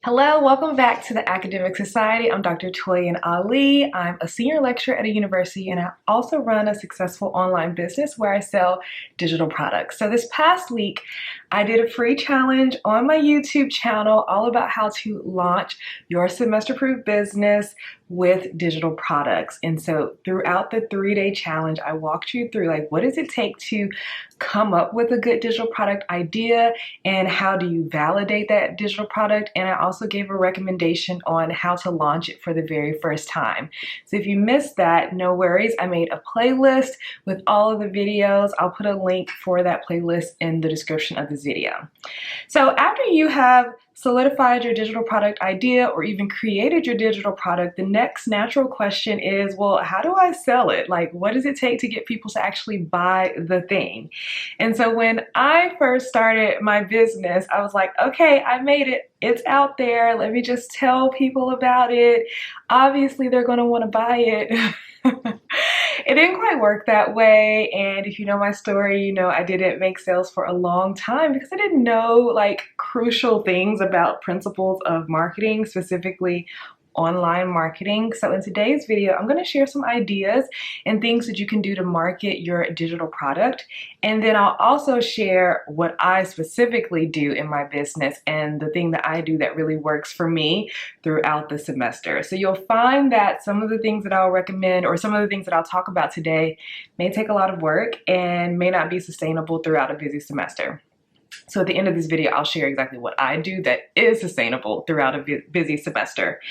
Hello, welcome back to the Academic Society. I'm Dr. Toyin Ali. I'm a senior lecturer at a university and I also run a successful online business where I sell digital products. So this past week, I did a free challenge on my YouTube channel all about how to launch your semester-proof business with digital products. And so throughout the 3-day challenge, I walked you through what does it take to come up with a good digital product idea and how do you validate that digital product. And I also gave a recommendation on how to launch it for the very first time. So if you missed that, no worries. I made a playlist with all of the videos. I'll put a link for that playlist in the description of this video. So after you have solidified your digital product idea or even created your digital product, the next natural question is, well, how do I sell it? What does it take to get people to actually buy the thing? And so when I first started my business, I was like, okay, I made it. It's out there. Let me just tell people about it. Obviously, they're going to want to buy it. It didn't quite work that way, and if you know my story, you know I didn't make sales for a long time because I didn't know crucial things about principles of marketing, specifically online marketing. So in today's video, I'm going to share some ideas and things that you can do to market your digital product. And then I'll also share what I specifically do in my business and the thing that I do that really works for me throughout the semester. So you'll find that some of the things that I'll recommend or some of the things that I'll talk about today may take a lot of work and may not be sustainable throughout a busy semester. So at the end of this video, I'll share exactly what I do that is sustainable throughout a busy semester.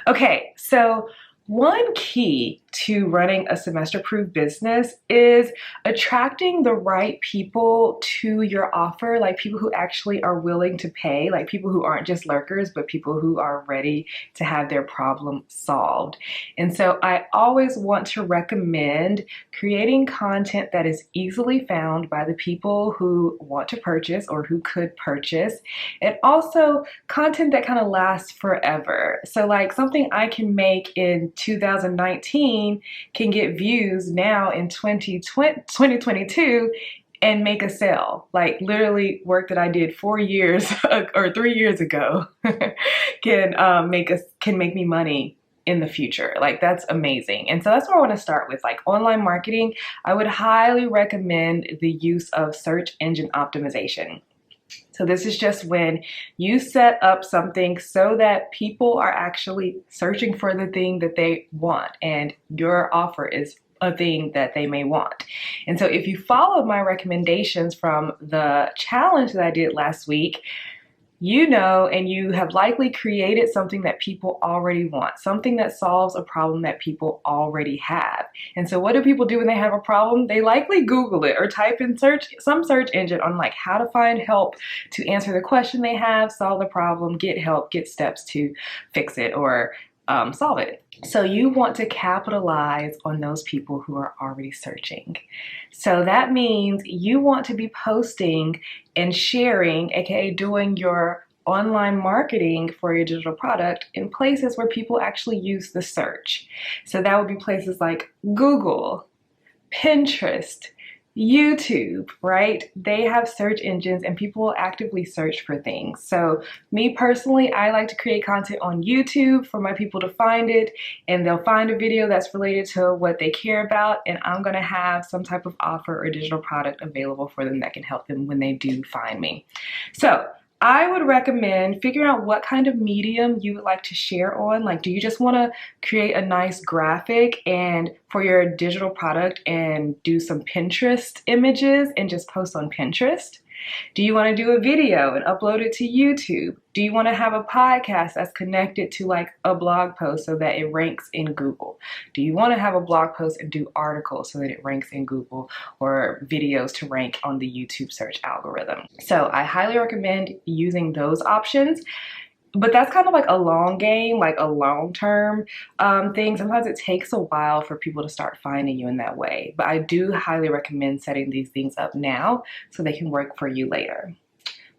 Okay, so one key to running a semester-proof business is attracting the right people to your offer, people who actually are willing to pay, people who aren't just lurkers, but people who are ready to have their problem solved. And so I always want to recommend creating content that is easily found by the people who want to purchase or who could purchase, and also content that kind of lasts forever. So something I can make in 2019 can get views now in 2022 and make a sale. Literally work that I did 4 years or 3 years ago can make me money in the future. That's amazing. And so that's where I want to start with online marketing. I would highly recommend the use of search engine optimization. So this is just when you set up something so that people are actually searching for the thing that they want and your offer is a thing that they may want. And so if you followed my recommendations from the challenge that I did last week, you know, and you have likely created something that people already want, something that solves a problem that people already have. And so what do people do when they have a problem? They likely Google it or type in some search engine on how to find help to answer the question they have, solve the problem, get help, get steps to fix it or solve it. So you want to capitalize on those people who are already searching. So that means you want to be posting and sharing, aka doing your online marketing for your digital product in places where people actually use the search. So that would be places like Google, Pinterest, YouTube, right? They have search engines and people will actively search for things. So me personally, I like to create content on YouTube for my people to find it and they'll find a video that's related to what they care about and I'm going to have some type of offer or digital product available for them that can help them when they do find me. So I would recommend figuring out what kind of medium you would like to share on. Do you just want to create a nice graphic and for your digital product and do some Pinterest images and just post on Pinterest? Do you want to do a video and upload it to YouTube? Do you want to have a podcast that's connected to a blog post so that it ranks in Google? Do you want to have a blog post and do articles so that it ranks in Google or videos to rank on the YouTube search algorithm? So I highly recommend using those options. But that's kind of a long game, a long-term thing. Sometimes it takes a while for people to start finding you in that way. But I do highly recommend setting these things up now so they can work for you later.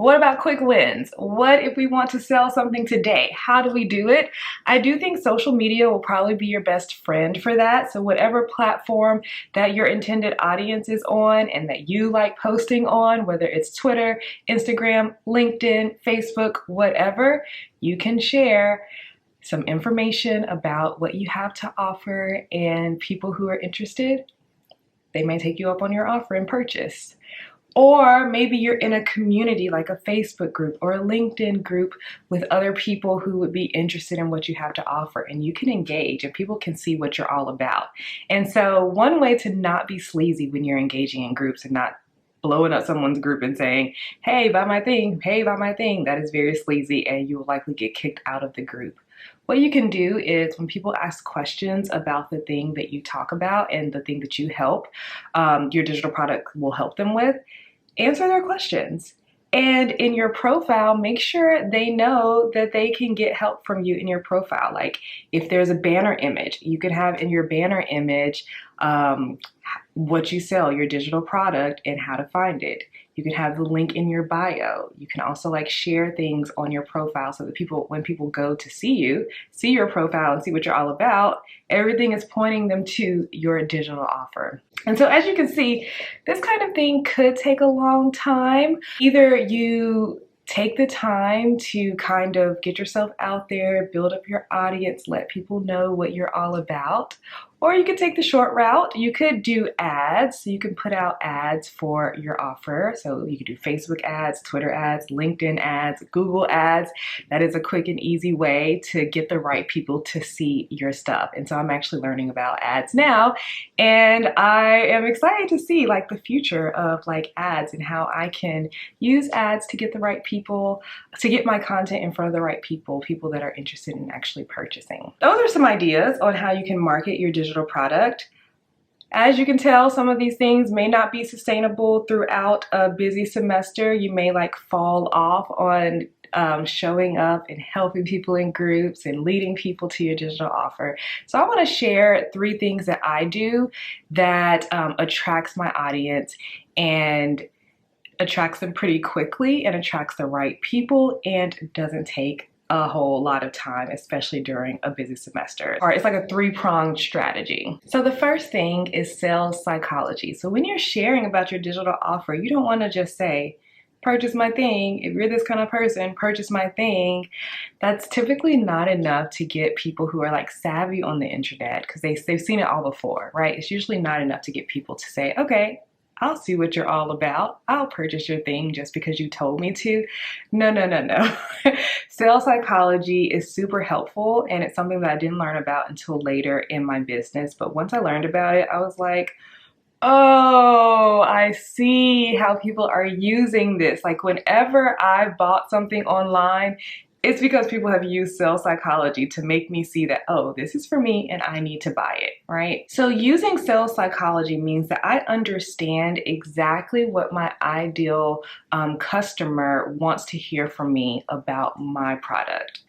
What about quick wins? What if we want to sell something today? How do we do it? I do think social media will probably be your best friend for that. So whatever platform that your intended audience is on and that you like posting on, whether it's Twitter, Instagram, LinkedIn, Facebook, whatever, you can share some information about what you have to offer, and people who are interested, they may take you up on your offer and purchase. Or maybe you're in a community like a Facebook group or a LinkedIn group with other people who would be interested in what you have to offer, and you can engage and people can see what you're all about. And so one way to not be sleazy when you're engaging in groups and not blowing up someone's group and saying, hey, buy my thing, hey, buy my thing, that is very sleazy and you will likely get kicked out of the group. What you can do is when people ask questions about the thing that you talk about and the thing that you help, your digital product will help them with, answer their questions. And in your profile, make sure they know that they can get help from you in your profile. Like if there's a banner image, you could have in your banner image what you sell, your digital product, and how to find it. You can have the link in your bio. You can also like share things on your profile so that people, when people go to see you, see your profile and see what you're all about, everything is pointing them to your digital offer. And so as you can see, this kind of thing could take a long time. Either you take the time to kind of get yourself out there, build up your audience, let people know what you're all about. Or you could take the short route. You could do ads. You can put out ads for your offer. So you could do Facebook ads, Twitter ads, LinkedIn ads, Google ads. That is a quick and easy way to get the right people to see your stuff. And so I'm actually learning about ads now. And I am excited to see like the future of like ads and how I can use ads to get the right people, to get my content in front of the right people, people that are interested in actually purchasing. Those are some ideas on how you can market your digital product. As you can tell, some of these things may not be sustainable throughout a busy semester. You may like fall off on showing up and helping people in groups and leading people to your digital offer. So I want to share 3 things that I do that attracts my audience and attracts them pretty quickly and attracts the right people and doesn't take a whole lot of time, especially during a busy semester. All right, it's like a 3-pronged strategy. So the first thing is sales psychology. So when you're sharing about your digital offer, you don't want to just say, purchase my thing. If you're this kind of person, purchase my thing. That's typically not enough to get people who are like savvy on the internet because they've seen it all before, right? It's usually not enough to get people to say, okay, I'll see what you're all about. I'll purchase your thing just because you told me to. No, no, no, no. Sales psychology is super helpful, and it's something that I didn't learn about until later in my business. But once I learned about it, I was like, oh, I see how people are using this. Like whenever I bought something online, it's because people have used sales psychology to make me see that, oh, this is for me and I need to buy it, right? So using sales psychology means that I understand exactly what my ideal customer wants to hear from me about my product.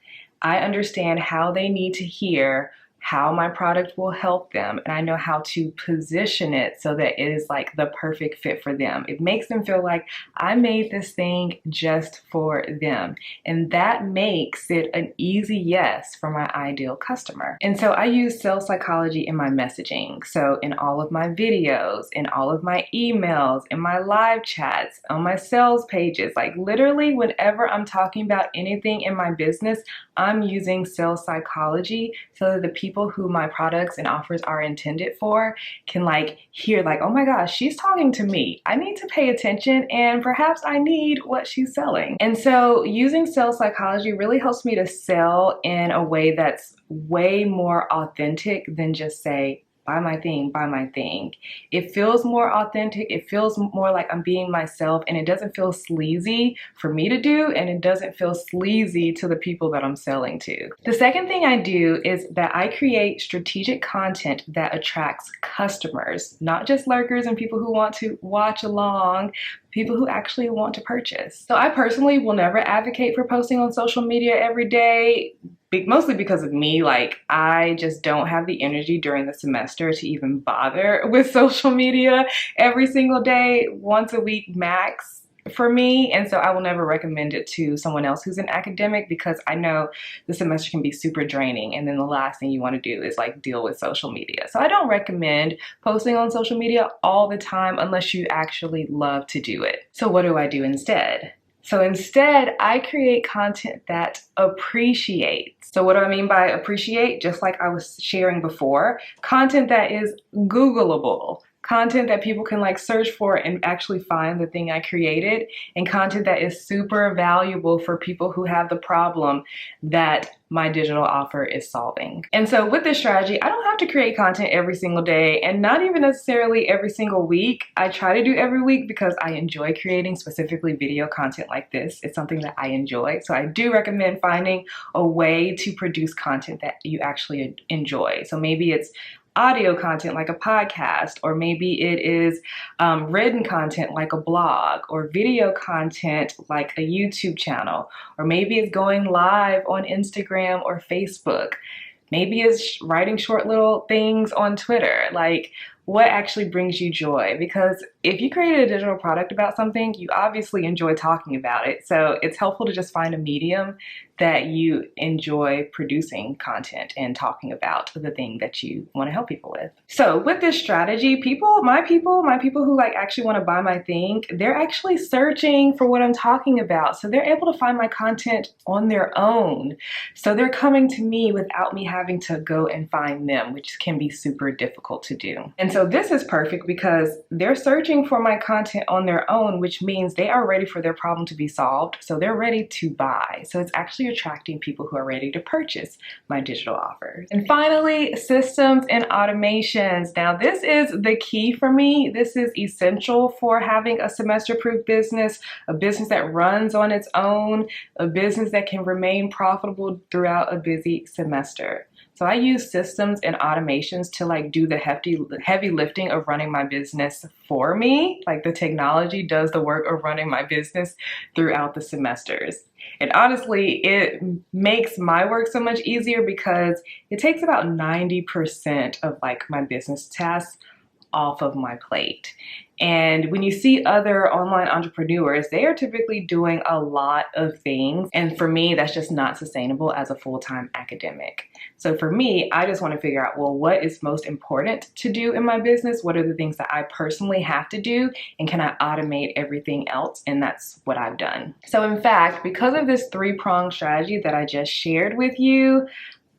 I understand how they need to hear how my product will help them, and I know how to position it so that it is like the perfect fit for them. It makes them feel like I made this thing just for them, and that makes it an easy yes for my ideal customer. And so I use sales psychology in my messaging. So in all of my videos, in all of my emails, in my live chats, on my sales pages, like literally whenever I'm talking about anything in my business, I'm using sales psychology so that the people who my products and offers are intended for can like hear like, oh my gosh, she's talking to me. I need to pay attention and perhaps I need what she's selling. And so using sales psychology really helps me to sell in a way that's way more authentic than just say, buy my thing, buy my thing. It feels more authentic. It feels more like I'm being myself, and it doesn't feel sleazy for me to do, and it doesn't feel sleazy to the people that I'm selling to. The second thing I do is that I create strategic content that attracts customers, not just lurkers and people who want to watch along, people who actually want to purchase. So I personally will never advocate for posting on social media every day, mostly because of me. Like I just don't have the energy during the semester to even bother with social media every single day, once a week max. for me, and so I will never recommend it to someone else who's an academic, because I know the semester can be super draining, and then the last thing you want to do is like deal with social media. So I don't recommend posting on social media all the time unless you actually love to do it. So what do I do instead? So instead, I create content that appreciates. So what do I mean by appreciate? Just like I was sharing before, content that is Googleable, content that people can like search for and actually find the thing I created, and content that is super valuable for people who have the problem that my digital offer is solving. And so with this strategy, I don't have to create content every single day, and not even necessarily every single week. I try to do every week because I enjoy creating specifically video content like this. It's something that I enjoy. So I do recommend finding a way to produce content that you actually enjoy. So maybe it's audio content like a podcast, or maybe it is written content like a blog, or video content like a YouTube channel, or maybe it's going live on Instagram or Facebook. Maybe it's writing short little things on Twitter. Like, what actually brings you joy? Because if you created a digital product about something, you obviously enjoy talking about it. So it's helpful to just find a medium that you enjoy producing content and talking about the thing that you want to help people with. So with this strategy, my people who like actually want to buy my thing, they're actually searching for what I'm talking about. So they're able to find my content on their own. So they're coming to me without me having to go and find them, which can be super difficult to do. And so this is perfect because they're searching for my content on their own, which means they are ready for their problem to be solved. So they're ready to buy. So it's actually attracting people who are ready to purchase my digital offers. And finally, systems and automations. Now, this is the key for me. This is essential for having a semester-proof business, a business that runs on its own, a business that can remain profitable throughout a busy semester. So I use systems and automations to like do the heavy lifting of running my business for me. Like, the technology does the work of running my business throughout the semesters. And honestly, it makes my work so much easier because it takes about 90% of like my business tasks off of my plate. And when you see other online entrepreneurs, they are typically doing a lot of things. And for me, that's just not sustainable as a full-time academic. So for me, I just want to figure out, well, what is most important to do in my business? What are the things that I personally have to do? And can I automate everything else? And that's what I've done. So in fact, because of this three-pronged strategy that I just shared with you,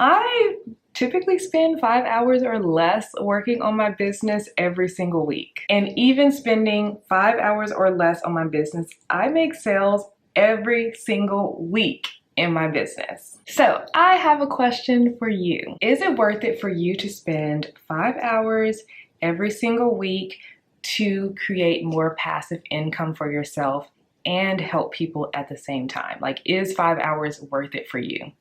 I typically spend 5 hours or less working on my business every single week. And even spending 5 hours or less on my business, I make sales every single week in my business. So I have a question for you. Is it worth it for you to spend 5 hours every single week to create more passive income for yourself and help people at the same time? Like, is 5 hours worth it for you?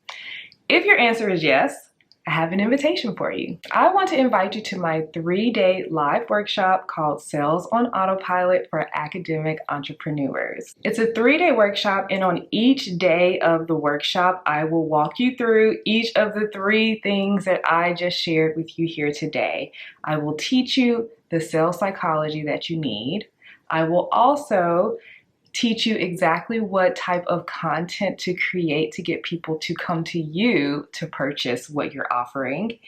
If your answer is yes, I have an invitation for you. I want to invite you to my 3-day live workshop called Sales on Autopilot for Academic Entrepreneurs. It's a 3-day workshop, and on each day of the workshop, I will walk you through each of the 3 things that I just shared with you here today. I will teach you the sales psychology that you need. I will also teach you exactly what type of content to create to get people to come to you to purchase what you're offering.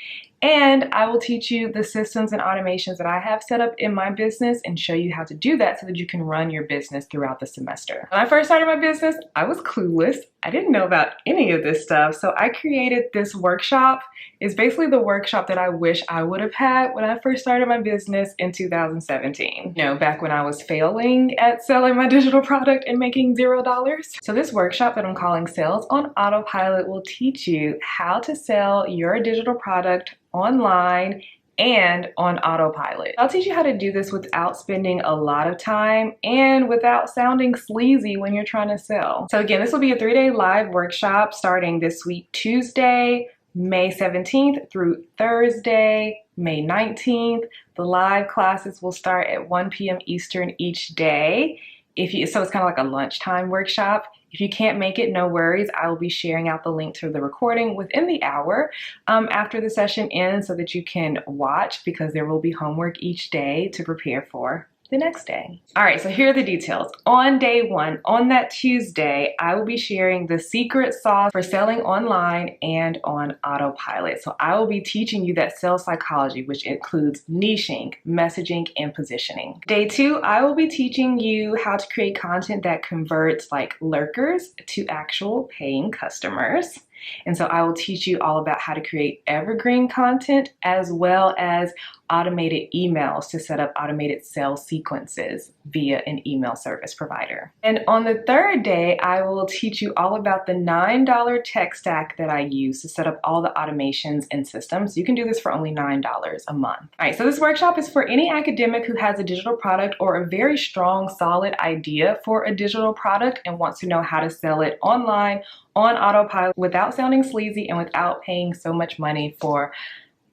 And I will teach you the systems and automations that I have set up in my business and show you how to do that so that you can run your business throughout the semester. When I first started my business, I was clueless. I didn't know about any of this stuff. So I created this workshop. It's basically the workshop that I wish I would have had when I first started my business in 2017. You know, back when I was failing at selling my digital product and making $0. So this workshop that I'm calling Sales on Autopilot will teach you how to sell your digital product online and on autopilot. I'll teach you how to do this without spending a lot of time and without sounding sleazy when you're trying to sell. So again, this will be a 3-day live workshop starting this week, Tuesday, May 17th through Thursday, May 19th. The live classes will start at 1 p.m. Eastern each day. So it's kind of like a lunchtime workshop. If you can't make it, no worries. I will be sharing out the link to the recording within the hour after the session ends so that you can watch, because there will be homework each day to prepare for the next day. All right, so here are the details. On day one, on that Tuesday, I will be sharing the secret sauce for selling online and on autopilot. So I will be teaching you that sales psychology, which includes niching, messaging, and positioning. Day two, I will be teaching you how to create content that converts like lurkers to actual paying customers. And so I will teach you all about how to create evergreen content as well as automated emails to set up automated sales sequences via an email service provider. And on the third day, I will teach you all about the $9 tech stack that I use to set up all the automations and systems. You can do this for only $9 a month. All right, so this workshop is for any academic who has a digital product or a very strong, solid idea for a digital product and wants to know how to sell it online on autopilot without sounding sleazy and without paying so much money for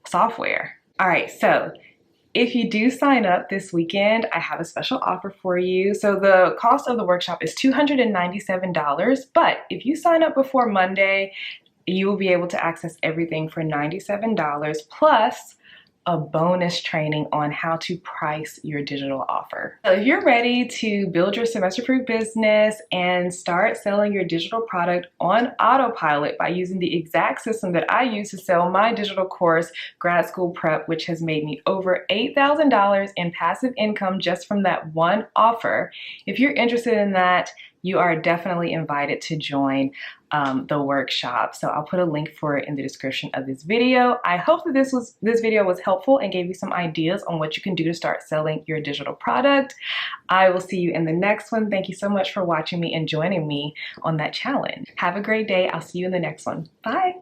software. All right, so if you do sign up this weekend, I have a special offer for you. So the cost of the workshop is $297, but if you sign up before Monday, you will be able to access everything for $97 plus a bonus training on how to price your digital offer. So if you're ready to build your semester-proof business and start selling your digital product on autopilot by using the exact system that I use to sell my digital course, Grad School Prep, which has made me over $8,000 in passive income just from that one offer, if you're interested in that, you are definitely invited to join the workshop. So I'll put a link for it in the description of this video. I hope that this video was helpful and gave you some ideas on what you can do to start selling your digital product. I will see you in the next one. Thank you so much for watching me and joining me on that challenge. Have a great day. I'll see you in the next one. Bye.